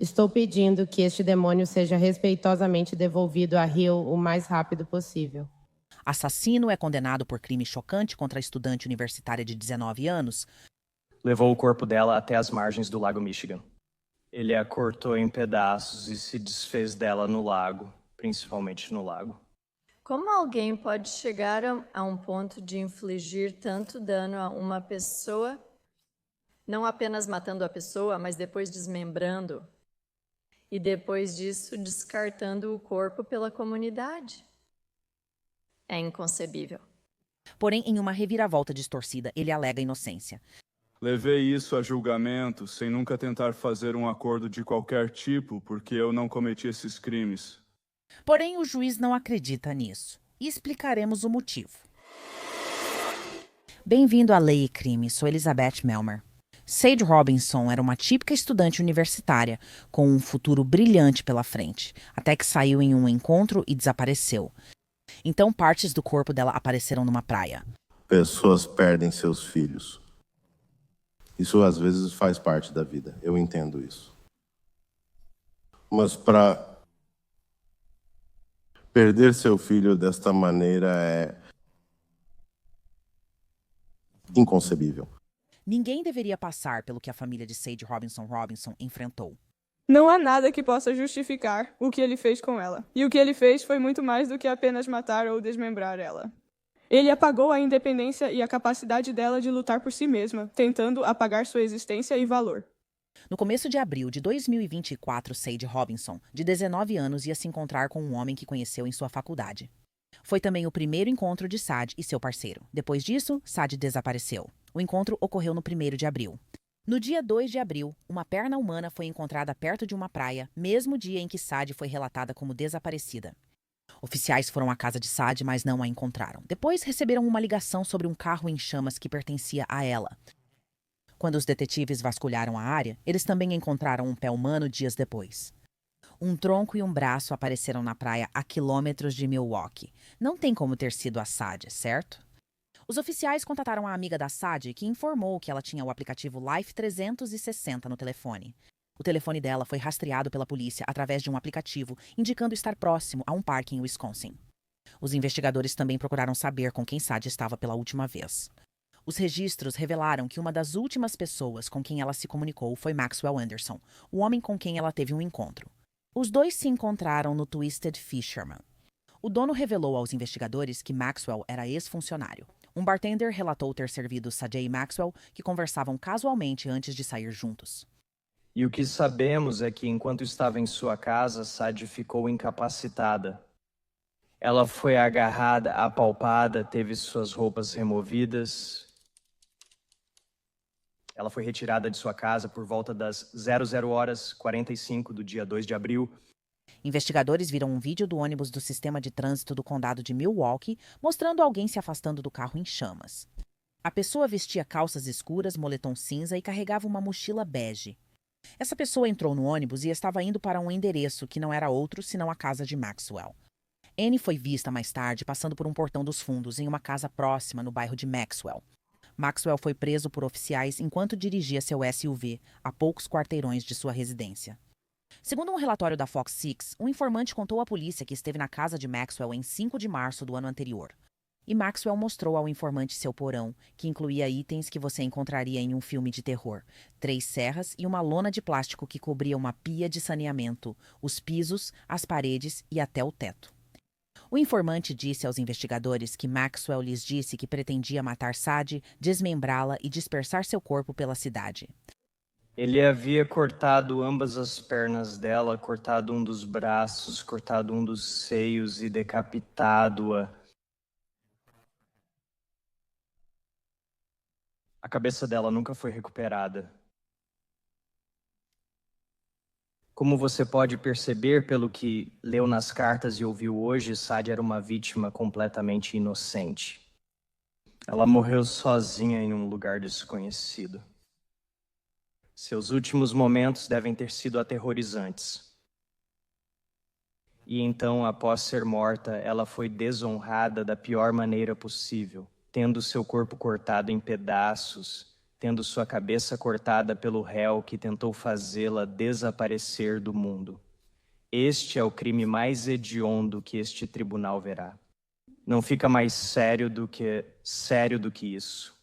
Estou pedindo que este demônio seja respeitosamente devolvido a Hill o mais rápido possível. Assassino é condenado por crime chocante contra a estudante universitária de 19 anos. Levou o corpo dela até as margens do lago Michigan. Ele a cortou em pedaços e se desfez dela no lago, principalmente no lago. Como alguém pode chegar a um ponto de infligir tanto dano a uma pessoa, não apenas matando a pessoa, mas depois desmembrando, e depois disso descartando o corpo pela comunidade? É inconcebível. Porém, em uma reviravolta distorcida, ele alega inocência. Levei isso a julgamento sem nunca tentar fazer um acordo de qualquer tipo, porque eu não cometi esses crimes. Porém, o juiz não acredita nisso. E explicaremos o motivo. Bem-vindo a Lei e Crime, sou Elizabeth Melmer. Sage Robinson era uma típica estudante universitária, com um futuro brilhante pela frente, até que saiu em um encontro e desapareceu. Então, partes do corpo dela apareceram numa praia. Pessoas perdem seus filhos. Isso às vezes faz parte da vida, eu entendo isso. Mas para perder seu filho desta maneira é inconcebível. Ninguém deveria passar pelo que a família de Sage Robinson enfrentou. Não há nada que possa justificar o que ele fez com ela. E o que ele fez foi muito mais do que apenas matar ou desmembrar ela. Ele apagou a independência e a capacidade dela de lutar por si mesma, tentando apagar sua existência e valor. No começo de abril de 2024, Sage Robinson, de 19 anos, ia se encontrar com um homem que conheceu em sua faculdade. Foi também o primeiro encontro de Sade e seu parceiro. Depois disso, Sade desapareceu. O encontro ocorreu no 1º de abril. No dia 2 de abril, uma perna humana foi encontrada perto de uma praia, mesmo dia em que Sade foi relatada como desaparecida. Oficiais foram à casa de Sade, mas não a encontraram. Depois receberam uma ligação sobre um carro em chamas que pertencia a ela. Quando os detetives vasculharam a área, eles também encontraram um pé humano dias depois. Um tronco e um braço apareceram na praia a quilômetros de Milwaukee. Não tem como ter sido a Sade, certo? Os oficiais contataram a amiga da Sade, que informou que ela tinha o aplicativo Life 360 no telefone. O telefone dela foi rastreado pela polícia através de um aplicativo, indicando estar próximo a um parque em Wisconsin. Os investigadores também procuraram saber com quem Sade estava pela última vez. Os registros revelaram que uma das últimas pessoas com quem ela se comunicou foi Maxwell Anderson, o homem com quem ela teve um encontro. Os dois se encontraram no Twisted Fisherman. O dono revelou aos investigadores que Maxwell era ex-funcionário. Um bartender relatou ter servido Sade e Maxwell, que conversavam casualmente antes de sair juntos. E o que sabemos é que, enquanto estava em sua casa, Sade ficou incapacitada. Ela foi agarrada, apalpada, teve suas roupas removidas. Ela foi retirada de sua casa por volta das 00h45 do dia 2 de abril. Investigadores viram um vídeo do ônibus do sistema de trânsito do condado de Milwaukee, mostrando alguém se afastando do carro em chamas. A pessoa vestia calças escuras, moletom cinza e carregava uma mochila bege. Essa pessoa entrou no ônibus e estava indo para um endereço que não era outro senão a casa de Maxwell. Anne foi vista mais tarde passando por um portão dos fundos em uma casa próxima no bairro de Maxwell. Maxwell foi preso por oficiais enquanto dirigia seu SUV a poucos quarteirões de sua residência. Segundo um relatório da Fox 6, um informante contou à polícia que esteve na casa de Maxwell em 5 de março do ano anterior. E Maxwell mostrou ao informante seu porão, que incluía itens que você encontraria em um filme de terror: 3 serras e uma lona de plástico que cobria uma pia de saneamento, os pisos, as paredes e até o teto. O informante disse aos investigadores que Maxwell lhes disse que pretendia matar Sade, desmembrá-la e dispersar seu corpo pela cidade. Ele havia cortado ambas as pernas dela, cortado um dos braços, cortado um dos seios e decapitado-a. A cabeça dela nunca foi recuperada. Como você pode perceber pelo que leu nas cartas e ouviu hoje, Sade era uma vítima completamente inocente. Ela morreu sozinha em um lugar desconhecido. Seus últimos momentos devem ter sido aterrorizantes. E então, após ser morta, ela foi desonrada da pior maneira possível, tendo seu corpo cortado em pedaços, tendo sua cabeça cortada pelo réu que tentou fazê-la desaparecer do mundo. Este é o crime mais hediondo que este tribunal verá. Não fica mais sério do que isso.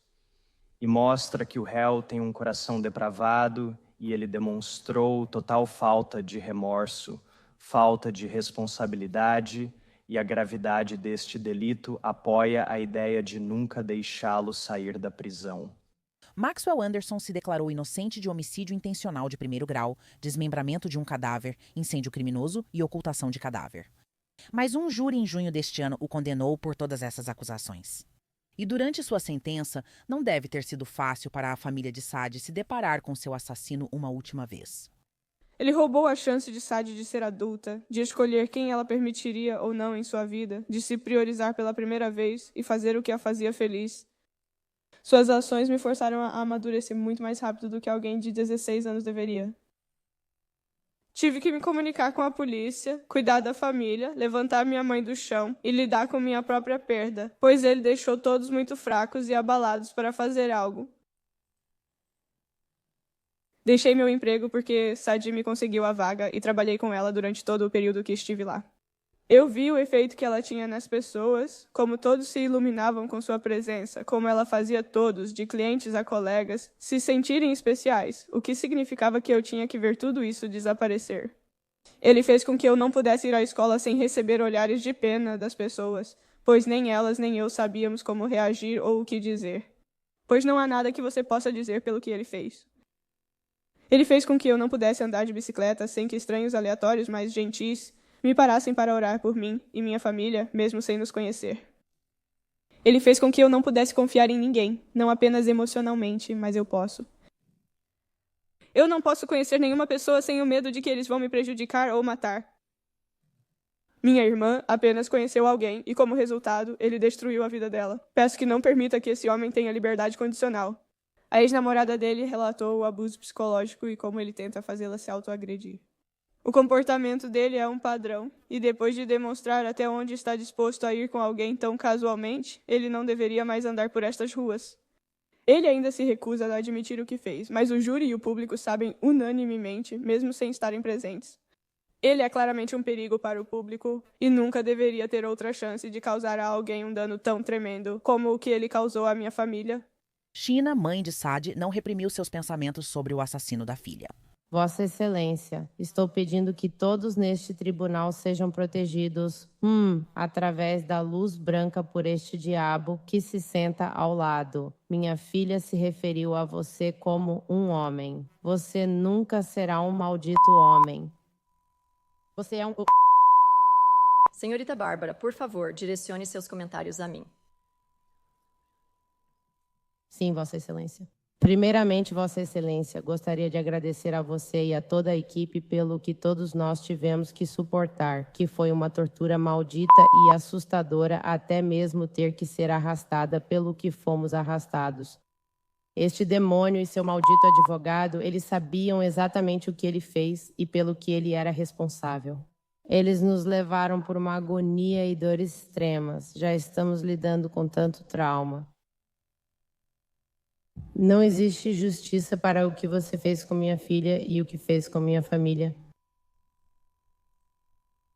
E mostra que o réu tem um coração depravado e ele demonstrou total falta de remorso, falta de responsabilidade, e a gravidade deste delito apoia a ideia de nunca deixá-lo sair da prisão. Maxwell Anderson se declarou inocente de homicídio intencional de primeiro grau, desmembramento de um cadáver, incêndio criminoso e ocultação de cadáver. Mas um júri em junho deste ano o condenou por todas essas acusações. E durante sua sentença, não deve ter sido fácil para a família de Sadie se deparar com seu assassino uma última vez. Ele roubou a chance de Sadie de ser adulta, de escolher quem ela permitiria ou não em sua vida, de se priorizar pela primeira vez e fazer o que a fazia feliz. Suas ações me forçaram a amadurecer muito mais rápido do que alguém de 16 anos deveria. Tive que me comunicar com a polícia, cuidar da família, levantar minha mãe do chão e lidar com minha própria perda, pois ele deixou todos muito fracos e abalados para fazer algo. Deixei meu emprego porque Sadie me conseguiu a vaga e trabalhei com ela durante todo o período que estive lá. Eu vi o efeito que ela tinha nas pessoas, como todos se iluminavam com sua presença, como ela fazia todos, de clientes a colegas, se sentirem especiais, o que significava que eu tinha que ver tudo isso desaparecer. Ele fez com que eu não pudesse ir à escola sem receber olhares de pena das pessoas, pois nem elas nem eu sabíamos como reagir ou o que dizer. Pois não há nada que você possa dizer pelo que ele fez. Ele fez com que eu não pudesse andar de bicicleta sem que estranhos aleatórios, mas gentis, me parassem para orar por mim e minha família, mesmo sem nos conhecer. Ele fez com que eu não pudesse confiar em ninguém, não apenas emocionalmente, mas eu posso. Eu não posso conhecer nenhuma pessoa sem o medo de que eles vão me prejudicar ou matar. Minha irmã apenas conheceu alguém e, como resultado, ele destruiu a vida dela. Peço que não permita que esse homem tenha liberdade condicional. A ex-namorada dele relatou o abuso psicológico e como ele tenta fazê-la se autoagredir. O comportamento dele é um padrão, e depois de demonstrar até onde está disposto a ir com alguém tão casualmente, ele não deveria mais andar por estas ruas. Ele ainda se recusa a admitir o que fez, mas o júri e o público sabem unanimemente, mesmo sem estarem presentes. Ele é claramente um perigo para o público e nunca deveria ter outra chance de causar a alguém um dano tão tremendo como o que ele causou à minha família. Sheena, mãe de Sadie, não reprimiu seus pensamentos sobre o assassino da filha. Vossa Excelência, estou pedindo que todos neste tribunal sejam protegidos, através da luz branca por este diabo que se senta ao lado. Minha filha se referiu a você como um homem. Você nunca será um maldito homem. Você é um... Senhorita Bárbara, por favor, direcione seus comentários a mim. Sim, Vossa Excelência. Primeiramente, Vossa Excelência, gostaria de agradecer a você e a toda a equipe pelo que todos nós tivemos que suportar, que foi uma tortura maldita e assustadora, até mesmo ter que ser arrastada pelo que fomos arrastados. Este demônio e seu maldito advogado, eles sabiam exatamente o que ele fez e pelo que ele era responsável. Eles nos levaram por uma agonia e dores extremas. Já estamos lidando com tanto trauma. Não existe justiça para o que você fez com minha filha e o que fez com minha família.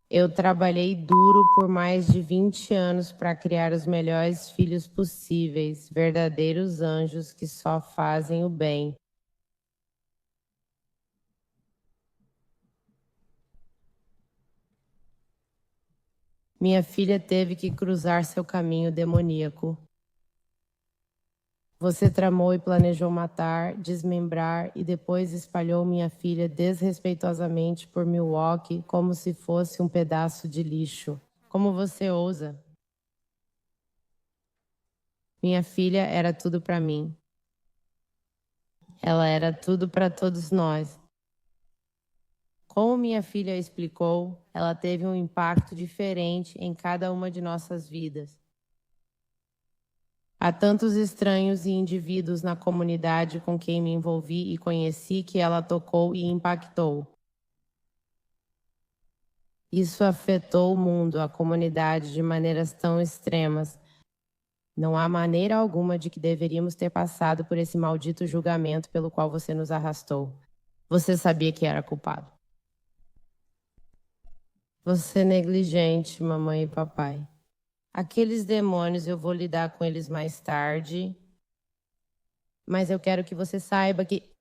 Eu trabalhei duro por mais de 20 anos para criar os melhores filhos possíveis, verdadeiros anjos que só fazem o bem. Minha filha teve que cruzar seu caminho demoníaco. Você tramou e planejou matar, desmembrar e depois espalhou minha filha desrespeitosamente por Milwaukee como se fosse um pedaço de lixo. Como você ousa? Minha filha era tudo para mim. Ela era tudo para todos nós. Como minha filha explicou, ela teve um impacto diferente em cada uma de nossas vidas. Há tantos estranhos e indivíduos na comunidade com quem me envolvi e conheci que ela tocou e impactou. Isso afetou o mundo, a comunidade, de maneiras tão extremas. Não há maneira alguma de que deveríamos ter passado por esse maldito julgamento pelo qual você nos arrastou. Você sabia que era culpado. Você é negligente, mamãe e papai. Aqueles demônios, eu vou lidar com eles mais tarde. Mas eu quero que você saiba que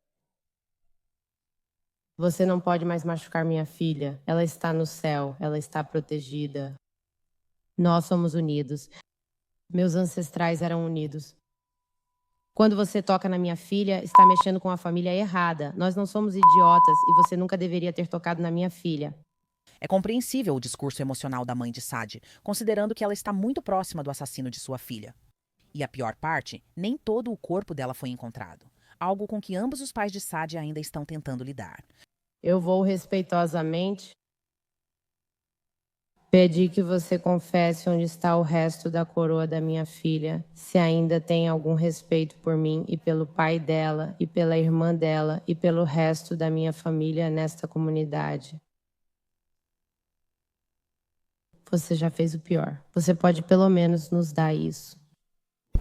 você não pode mais machucar minha filha. Ela está no céu, ela está protegida. Nós somos unidos. Meus ancestrais eram unidos. Quando você toca na minha filha, está mexendo com a família errada. Nós não somos idiotas e você nunca deveria ter tocado na minha filha. É compreensível o discurso emocional da mãe de Sadie, considerando que ela está muito próxima do assassino de sua filha. E a pior parte, nem todo o corpo dela foi encontrado. Algo com que ambos os pais de Sadie ainda estão tentando lidar. Eu vou respeitosamente pedir que você confesse onde está o resto da coroa da minha filha, se ainda tem algum respeito por mim e pelo pai dela, e pela irmã dela, e pelo resto da minha família nesta comunidade. Você já fez o pior. Você pode pelo menos nos dar isso.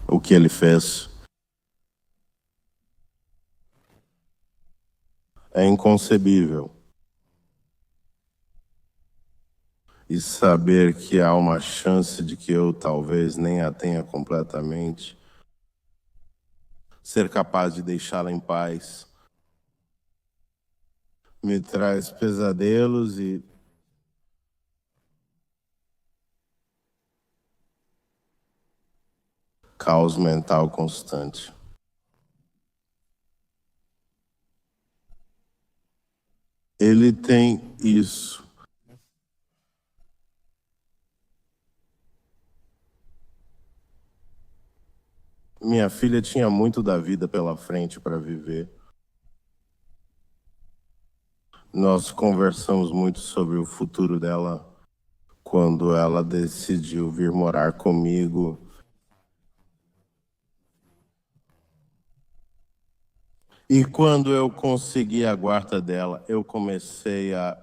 O que ele fez é inconcebível. E saber que há uma chance de que eu talvez nem a tenha completamente, ser capaz de deixá-la em paz, me traz pesadelos e caos mental constante. Ele tem isso. Minha filha tinha muito da vida pela frente para viver. Nós conversamos muito sobre o futuro dela quando ela decidiu vir morar comigo. E quando eu consegui a guarda dela, eu comecei a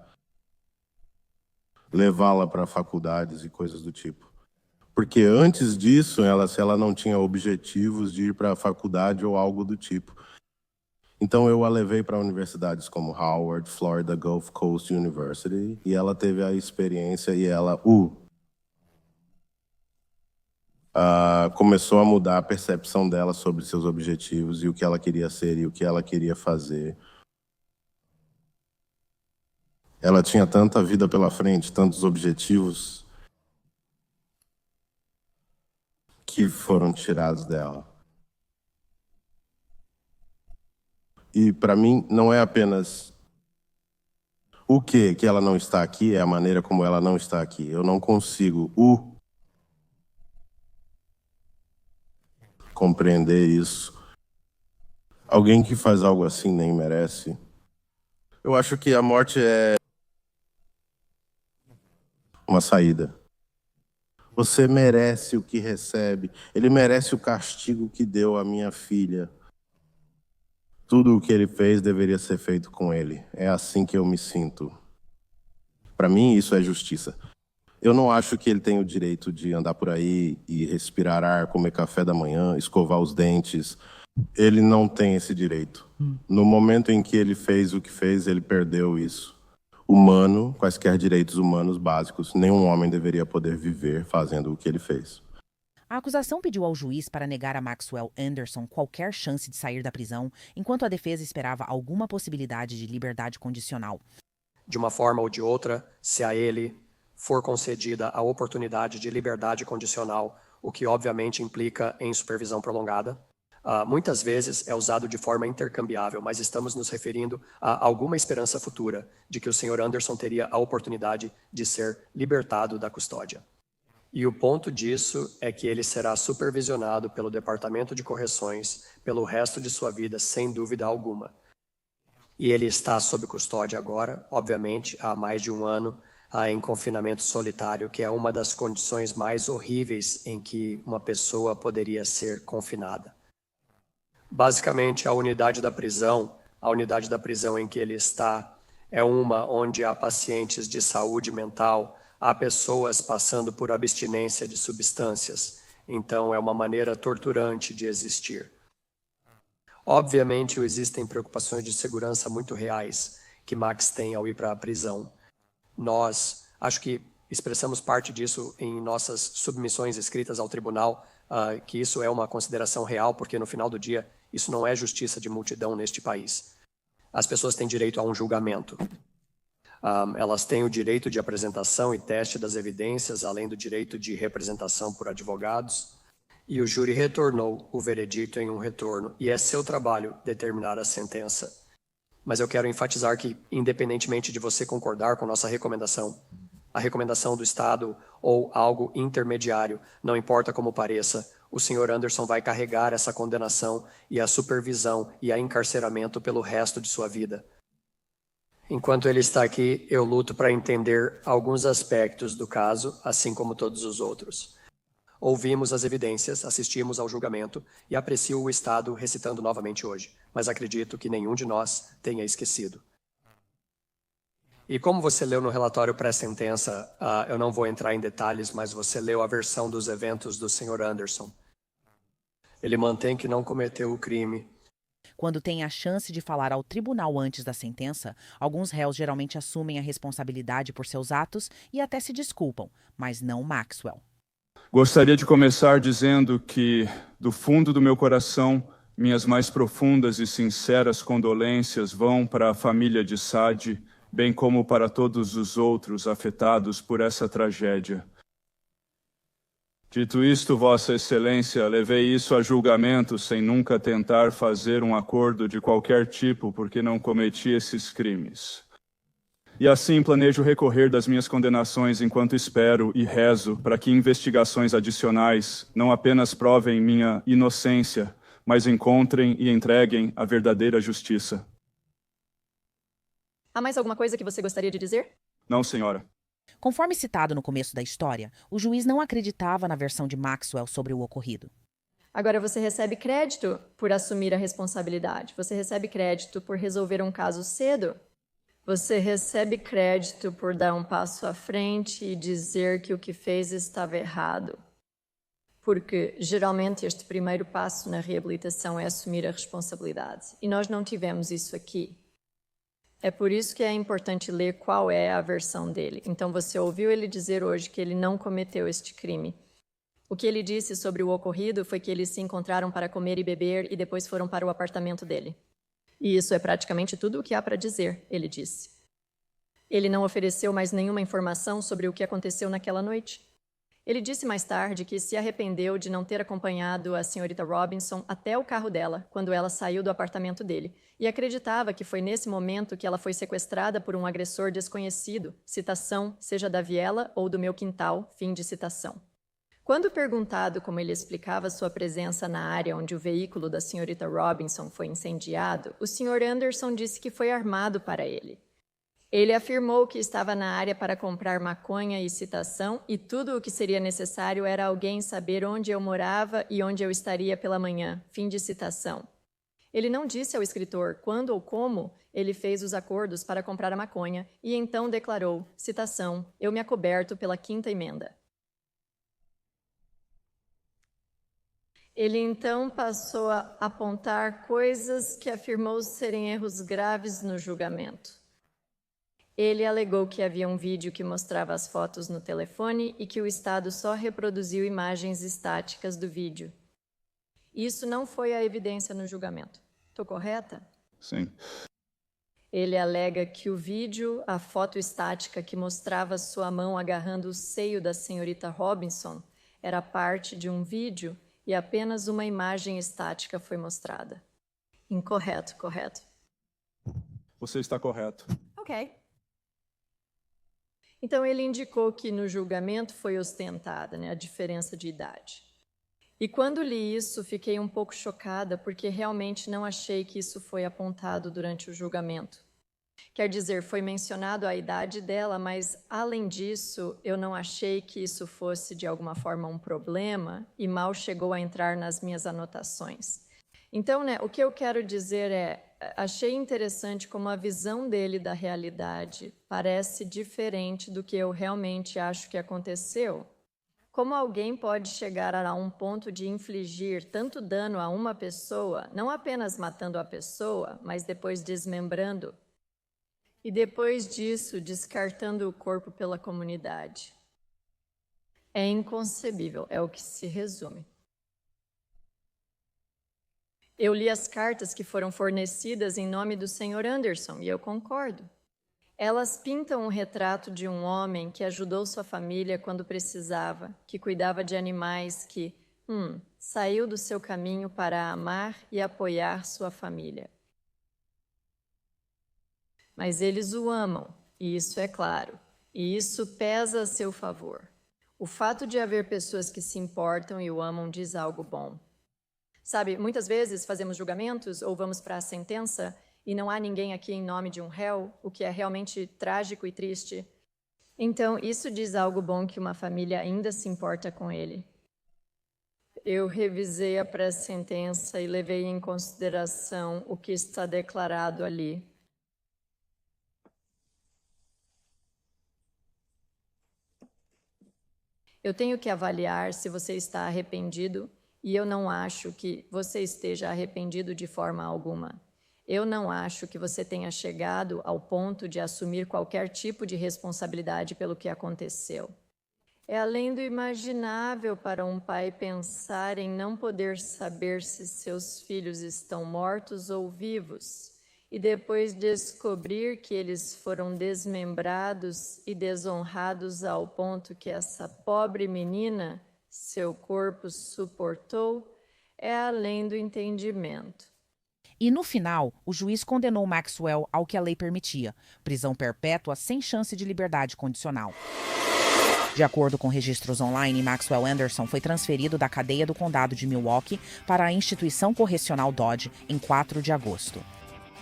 levá-la para faculdades e coisas do tipo. Porque antes disso, se ela não tinha objetivos de ir para a faculdade ou algo do tipo. Então eu a levei para universidades como Howard, Florida Gulf Coast University, e ela teve a experiência e ela começou a mudar a percepção dela sobre seus objetivos e o que ela queria ser e o que ela queria fazer. Ela tinha tanta vida pela frente, tantos objetivos que foram tirados dela. E para mim não é apenas o que ela não está aqui, é a maneira como ela não está aqui. Eu não consigo compreender isso. Alguém que faz algo assim nem merece. Eu acho que a morte é uma saída. Você merece o que recebe. Ele merece o castigo que deu à minha filha. Tudo o que ele fez deveria ser feito com ele. É assim que eu me sinto. Para mim, isso é justiça. Eu não acho que ele tem o direito de andar por aí e respirar ar, comer café da manhã, escovar os dentes. Ele não tem esse direito. No momento em que ele fez o que fez, ele perdeu isso. Humano, quaisquer direitos humanos básicos, nenhum homem deveria poder viver fazendo o que ele fez. A acusação pediu ao juiz para negar a Maxwell Anderson qualquer chance de sair da prisão, enquanto a defesa esperava alguma possibilidade de liberdade condicional. De uma forma ou de outra, se a ele for concedida a oportunidade de liberdade condicional, o que obviamente implica em supervisão prolongada, muitas vezes é usado de forma intercambiável, mas estamos nos referindo a alguma esperança futura de que o Sr. Anderson teria a oportunidade de ser libertado da custódia. E o ponto disso é que ele será supervisionado pelo Departamento de Correções pelo resto de sua vida, sem dúvida alguma. E ele está sob custódia agora, obviamente, há mais de um ano, em confinamento solitário, que é uma das condições mais horríveis em que uma pessoa poderia ser confinada. Basicamente, a unidade da prisão em que ele está é uma onde há pacientes de saúde mental, há pessoas passando por abstinência de substâncias. Então, é uma maneira torturante de existir. Obviamente, existem preocupações de segurança muito reais que Max tem ao ir para a prisão. Nós, acho que expressamos parte disso em nossas submissões escritas ao tribunal, que isso é uma consideração real, porque no final do dia, isso não é justiça de multidão neste país. As pessoas têm direito a um julgamento. Elas têm o direito de apresentação e teste das evidências, além do direito de representação por advogados. E o júri retornou o veredito em um retorno, e é seu trabalho determinar a sentença. Mas eu quero enfatizar que, independentemente de você concordar com nossa recomendação, a recomendação do Estado ou algo intermediário, não importa como pareça, o Sr. Anderson vai carregar essa condenação e a supervisão e a encarceramento pelo resto de sua vida. Enquanto ele está aqui, eu luto para entender alguns aspectos do caso, assim como todos os outros. Ouvimos as evidências, assistimos ao julgamento e aprecio o Estado recitando novamente hoje, mas acredito que nenhum de nós tenha esquecido. E como você leu no relatório pré-sentença, eu não vou entrar em detalhes, mas você leu a versão dos eventos do Sr. Anderson. Ele mantém que não cometeu o crime. Quando tem a chance de falar ao tribunal antes da sentença, alguns réus geralmente assumem a responsabilidade por seus atos e até se desculpam, mas não Maxwell. Gostaria de começar dizendo que, do fundo do meu coração, minhas mais profundas e sinceras condolências vão para a família de Sadi, bem como para todos os outros afetados por essa tragédia. Dito isto, Vossa Excelência, levei isso a julgamento sem nunca tentar fazer um acordo de qualquer tipo, porque não cometi esses crimes. E assim planejo recorrer das minhas condenações enquanto espero e rezo para que investigações adicionais não apenas provem minha inocência, mas encontrem e entreguem a verdadeira justiça. Há mais alguma coisa que você gostaria de dizer? Não, senhora. Conforme citado no começo da história, o juiz não acreditava na versão de Maxwell sobre o ocorrido. Agora você recebe crédito por assumir a responsabilidade. Você recebe crédito por resolver um caso cedo. Você recebe crédito por dar um passo à frente e dizer que o que fez estava errado. Porque, geralmente, este primeiro passo na reabilitação é assumir a responsabilidade. E nós não tivemos isso aqui. É por isso que é importante ler qual é a versão dele. Então, você ouviu ele dizer hoje que ele não cometeu este crime. O que ele disse sobre o ocorrido foi que eles se encontraram para comer e beber e depois foram para o apartamento dele. E isso é praticamente tudo o que há para dizer, ele disse. Ele não ofereceu mais nenhuma informação sobre o que aconteceu naquela noite. Ele disse mais tarde que se arrependeu de não ter acompanhado a senhorita Robinson até o carro dela, quando ela saiu do apartamento dele, e acreditava que foi nesse momento que ela foi sequestrada por um agressor desconhecido, citação, seja da viela ou do meu quintal, fim de citação. Quando perguntado como ele explicava sua presença na área onde o veículo da senhorita Robinson foi incendiado, o Sr. Anderson disse que foi armado para ele. Ele afirmou que estava na área para comprar maconha e citação e tudo o que seria necessário era alguém saber onde eu morava e onde eu estaria pela manhã, fim de citação. Ele não disse ao escritor quando ou como ele fez os acordos para comprar a maconha e então declarou, citação, eu me acoberto pela quinta emenda. Ele então passou a apontar coisas que afirmou serem erros graves no julgamento. Ele alegou que havia um vídeo que mostrava as fotos no telefone e que o Estado só reproduziu imagens estáticas do vídeo. Isso não foi a evidência no julgamento. Estou correta? Sim. Ele alega que o vídeo, a foto estática que mostrava sua mão agarrando o seio da senhorita Robinson, era parte de um vídeo e apenas uma imagem estática foi mostrada. Incorreto, correto? Você está correto. Ok. Então, ele indicou que no julgamento foi ostentada, a diferença de idade. E quando li isso, fiquei um pouco chocada, porque realmente não achei que isso foi apontado durante o julgamento. Quer dizer, foi mencionado a idade dela, mas, além disso, eu não achei que isso fosse, de alguma forma, um problema e mal chegou a entrar nas minhas anotações. Então, o que eu quero dizer achei interessante como a visão dele da realidade parece diferente do que eu realmente acho que aconteceu. Como alguém pode chegar a um ponto de infligir tanto dano a uma pessoa, não apenas matando a pessoa, mas depois desmembrando, e depois disso descartando o corpo pela comunidade? É inconcebível, é o que se resume. Eu li as cartas que foram fornecidas em nome do Sr. Anderson e eu concordo. Elas pintam um retrato de um homem que ajudou sua família quando precisava, que cuidava de animais, que saiu do seu caminho para amar e apoiar sua família. Mas eles o amam, e isso é claro, e isso pesa a seu favor. O fato de haver pessoas que se importam e o amam diz algo bom. Sabe, muitas vezes fazemos julgamentos ou vamos para a sentença e não há ninguém aqui em nome de um réu, o que é realmente trágico e triste. Então, isso diz algo bom que uma família ainda se importa com ele. Eu revisei a pré-sentença e levei em consideração o que está declarado ali. Eu tenho que avaliar se você está arrependido, e eu não acho que você esteja arrependido de forma alguma. Eu não acho que você tenha chegado ao ponto de assumir qualquer tipo de responsabilidade pelo que aconteceu. É além do imaginável para um pai pensar em não poder saber se seus filhos estão mortos ou vivos, e depois descobrir que eles foram desmembrados e desonrados ao ponto que essa pobre menina, seu corpo suportou, é além do entendimento. E no final, o juiz condenou Maxwell ao que a lei permitia: prisão perpétua sem chance de liberdade condicional. De acordo com registros online, Maxwell Anderson foi transferido da cadeia do condado de Milwaukee para a instituição correcional Dodge em 4 de agosto.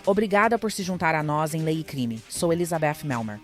Obrigada por se juntar a nós em Lei e Crime. Sou Elizabeth Melmer.